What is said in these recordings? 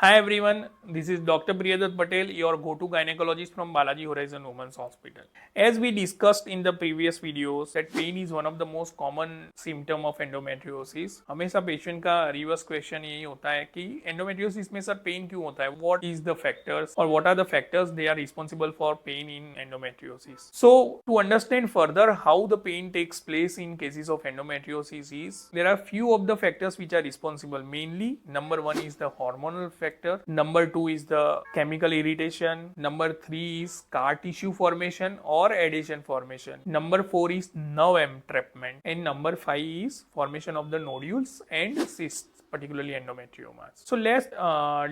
Hi everyone, this is Dr. Priyadatt Patel, your go-to gynecologist from Balaji Horizon Women's Hospital. As we discussed in the previous videos, that pain is one of the most common symptom of endometriosis. हमेशा patient का reverse question यही होता है कि endometriosis में sir pen क्यों होता है? What is the factors or what are the factors they are responsible for pain in endometriosis? So to understand further how the pain takes place in cases of endometriosis is there are few of the factors which are responsible. Mainly, number one is the hormonal factor. Number two is the chemical irritation. Number three is scar tissue formation or adhesion formation. Number four is nerve entrapment. And number five is formation of the nodules and cysts, particularly endometriomas. So let's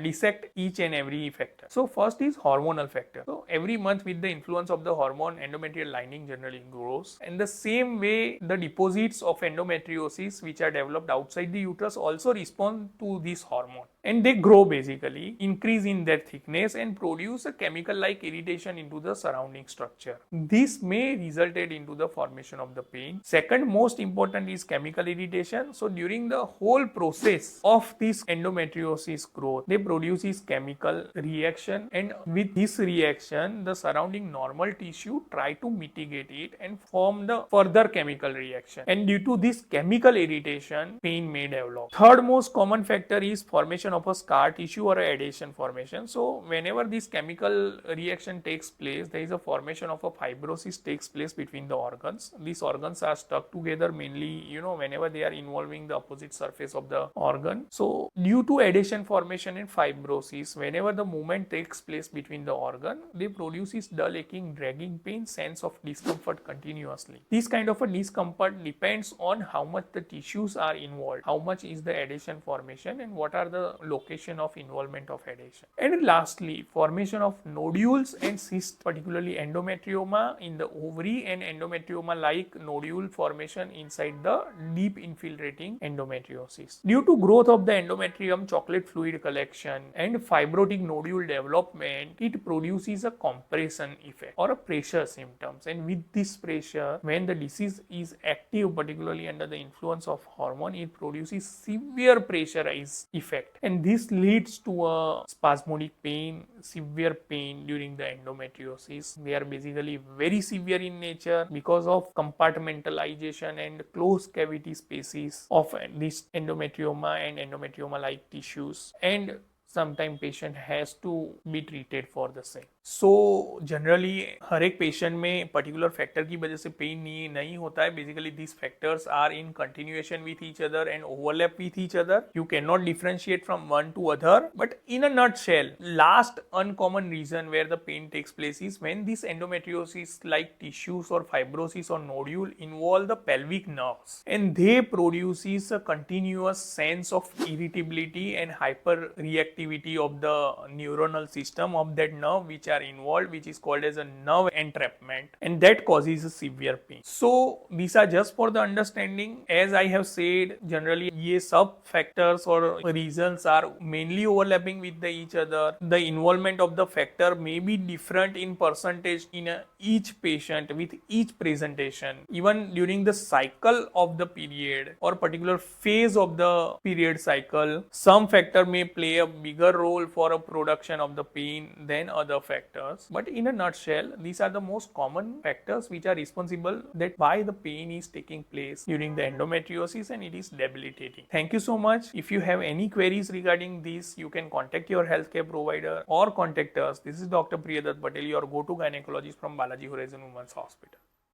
dissect each and every factor. So first is hormonal factor. So every month with the influence of the hormone, endometrial lining generally grows. And the same way the deposits of endometriosis which are developed outside the uterus also respond to this hormone. And they grow basically, increase in their thickness and produce a chemical like irritation into the surrounding structure. This may result into the formation of the pain. Second most important is chemical irritation. So during the whole process of this endometriosis growth, they produce this chemical reaction, and with this reaction the surrounding normal tissue try to mitigate it and form the further chemical reaction, and due to this chemical irritation pain may develop. Third most common factor is formation of a scar tissue or a adhesion formation. So whenever this chemical reaction takes place, there is a formation of a fibrosis takes place between the organs. These organs are stuck together mainly whenever they are involving the opposite surface of the organ. So due to adhesion formation and fibrosis, whenever the movement takes place between the organ, they produces dull aching, dragging pain, sense of discomfort continuously. This kind of a discomfort depends on how much the tissues are involved, how much is the adhesion formation, and what are the location of involvement of adhesion. And lastly, formation of nodules and cysts, particularly endometrioma in the ovary and endometrioma like nodule formation inside the deep infiltrating endometriosis. Due to growth of the endometrium, chocolate fluid collection and fibrotic nodule development, it produces a compression effect or a pressure symptoms, and with this pressure, when the disease is active, particularly under the influence of hormone, it produces severe pressurized effect, and this leads to a spasmodic pain, severe pain during the endometriosis. They are basically very severe in nature because of compartmentalization and closed cavity spaces of this endometrioma and endometrioma like tissues, and sometimes patient has to be treated for the same. So generally हर एक patient में particular factor की वजह से pen नहीं होता है. Basically this factors are in continuation with each other and overlap with each other. You can not differentiate from one to other, but in a nutshell, last uncommon reason where the pain takes place is when this endometriosis like tissues or fibrosis or nodule involve the pelvic nerves, and they produces a continuous sense of irritability and hyper reactivity of the neuronal system of that nerve which are involved, which is called as a nerve entrapment, and that causes a severe pain. So these are just for the understanding. As I have said, generally ये सब factors or reasons are mainly overlapping with each other. The involvement of the factor may be different in percentage in each patient with each presentation. Even during the cycle of the period or particular phase of the period cycle, some factor may play a bigger role for a production of the pain than other factors. But in a nutshell, these are the most common factors which are responsible that why the pain is taking place during the endometriosis, and it is debilitating. Thank you so much. If you have any queries regarding this, you can contact your healthcare provider or contact us. This is Dr. Priyadatt Patel, your go-to gynecologist from Balaji Horizon Women's Hospital.